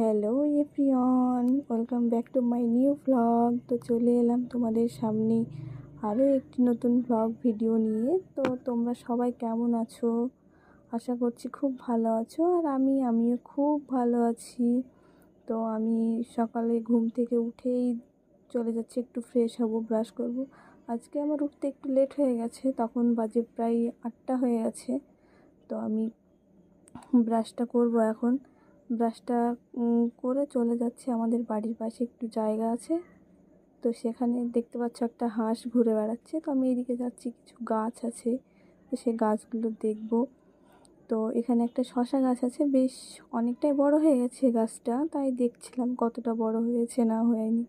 Hello everyone, welcome back to my new vlog. তো চলে এলাম তোমাদের সামনে আরও একটি নতুন ভ্লগ ভিডিও নিয়ে। তো তোমরা সবাই কেমন আছো? আশা করছি খুব ভালো আছো। আর আমিও খুব ভালো আছি। তো আমি সকালে ঘুম থেকে উঠেই চলে যাচ্ছি, একটু ফ্রেশ হব, ব্রাশ করব। আজকে আমার উঠতে একটু লেট হয়ে গেছে, তখন বাজে প্রায় 8টা হয়ে গেছে। তো আমি ব্রাশটা করব এখন। ব্রাশটা করে চলে যাচ্ছে, আমাদের বাড়ির পাশে একটু জায়গা আছে, তো সেখানে দেখতে পাচ্ছ একটা হাঁস ঘুরে বেড়াচ্ছে। তো আমি এদিকে যাচ্ছি, কিছু গাছ আছে, তো সেই গাছগুলো দেখব। তো এখানে একটা শসা গাছ আছে, বেশ অনেকটাই বড় হয়ে গেছে গাছটা, তাই দেখছিলাম কতটা বড় হয়েছে না হয়নি।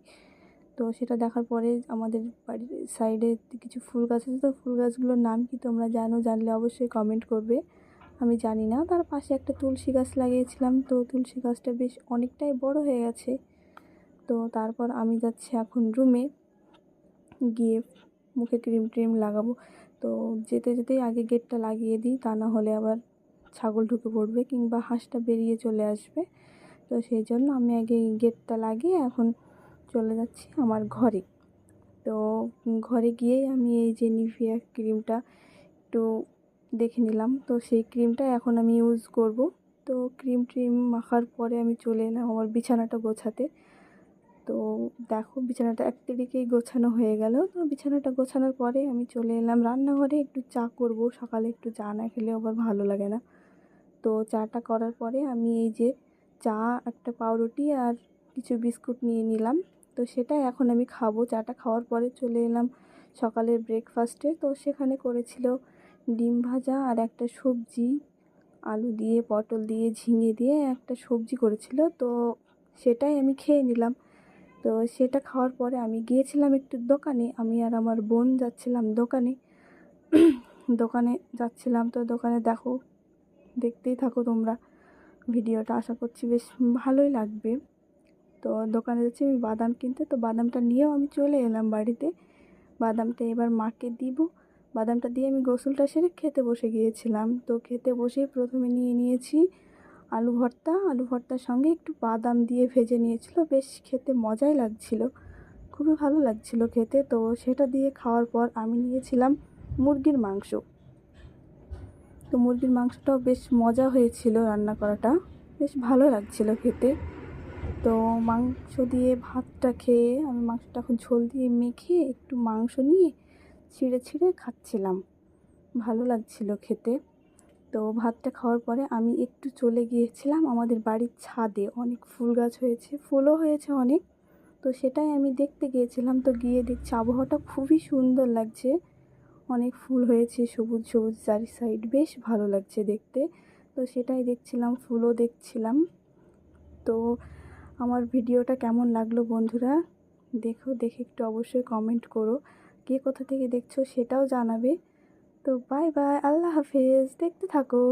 তো সেটা দেখার পরে আমাদের বাড়ির সাইডে কিছু ফুল গাছ আছে, তো ফুল গাছগুলোর নাম কি তোমরা জানলে অবশ্যই কমেন্ট করবে। আমি জানি না। তার পাশে একটা তুলসী গাছ লাগিয়েছিলাম, তো তুলসী গাছটা বেশ অনেকটাই বড় হয়ে গেছে। তো তারপর আমি যাচ্ছি এখন রুমে গিয়ে মুখে ক্রিম লাগাবো। তো যেতে যেতেই আগে গেটটা লাগিয়ে দিই, তা না হলে আবার ছাগল ঢুকে পড়বে কিংবা হাঁসটা বেরিয়ে চলে আসবে। তো সেই জন্য আমি আগে গেটটা লাগিয়ে এখন চলে যাচ্ছি আমার ঘরে। তো ঘরে গিয়েই আমি এই যে নিভিয়া ক্রিমটা একটু দেখে নিলাম, তো সেই ক্রিমটা এখন আমি ইউজ করব। তো ক্রিম মাখার পরে আমি চলে এলাম আমার বিছানাটা গোছাতে। তো দেখো, বিছানাটা একদিকেই গোছানো হয়ে গেল। তো বিছানাটা গোছানোর পরে আমি চলে এলাম রান্নাঘরে, একটু চা করব। সকালে একটু চা না খেলে আবার ভালো লাগে না। তো চাটা করার পরে আমি এই যে চা, একটা পাউরুটি আর কিছু বিস্কুট নিয়ে নিলাম। তো সেটা এখন আমি খাবো। চাটা খাওয়ার পরে চলে এলাম সকালের ব্রেকফাস্টে। তো সেখানে করেছিল ডিম ভাজা আর একটা সবজি, আলু দিয়ে, পটল দিয়ে, ঝিঙে দিয়ে একটা সবজি করেছিল। তো সেটাই আমি খেয়ে নিলাম। তো সেটা খাওয়ার পরে আমি গিয়েছিলাম একটু দোকানে, আমি আর আমার বোন যাচ্ছিলাম দোকানে। দোকানে যাচ্ছিলাম, তো দোকানে দেখতেই থাকো তোমরা ভিডিওটা, আশা করছি বেশ ভালোই লাগবে। তো দোকানে যাচ্ছি আমি বাদাম কিনতে, তো বাদামটা নিয়েও আমি চলে এলাম বাড়িতে। বাদামটা এবার মাকে দিব। বাদামটা দিয়ে আমি গোসলটা সেরে খেতে বসে গিয়েছিলাম। তো খেতে বসেই প্রথমে নিয়েছি আলু ভর্তার সঙ্গে একটু বাদাম দিয়ে ভেজে নিয়েছিল, বেশ খেতে মজাই লাগছিল, খুবই ভালো লাগছিল খেতে। তো সেটা দিয়ে খাওয়ার পর আমি নিয়েছিলাম মুরগির মাংস। তো মুরগির মাংসটাও বেশ মজা হয়েছিল, রান্না করাটা বেশ ভালো লাগছিল খেতে। তো মাংস দিয়ে ভাতটা খেয়ে আমি মাংসটা এখন ঝোল দিয়ে মেখে একটু মাংস নিয়ে ছিঁড়ে খাচ্ছিলাম, ভালো লাগছিল খেতে। তো ভাতটা খাওয়ার পরে আমি একটু চলে গিয়েছিলাম আমাদের বাড়ির ছাদে, অনেক ফুল গাছ হয়েছে, ফুলও হয়েছে অনেক। তো সেটাই আমি দেখতে গিয়েছিলাম। তো গিয়ে দেখছি আবহাওয়াটা খুবই সুন্দর লাগছে, অনেক ফুল হয়েছে, সবুজ চারি সাইড, বেশ ভালো লাগছে দেখতে। তো সেটাই দেখছিলাম, ফুলও দেখছিলাম। তো আমার ভিডিওটা কেমন লাগলো বন্ধুরা, দেখে একটু অবশ্যই কমেন্ট করো। কে কোথা থেকে দেখছো সেটাও জানাবে। তো বাই বাই, আল্লাহ হাফেজ, দেখতে থাকো।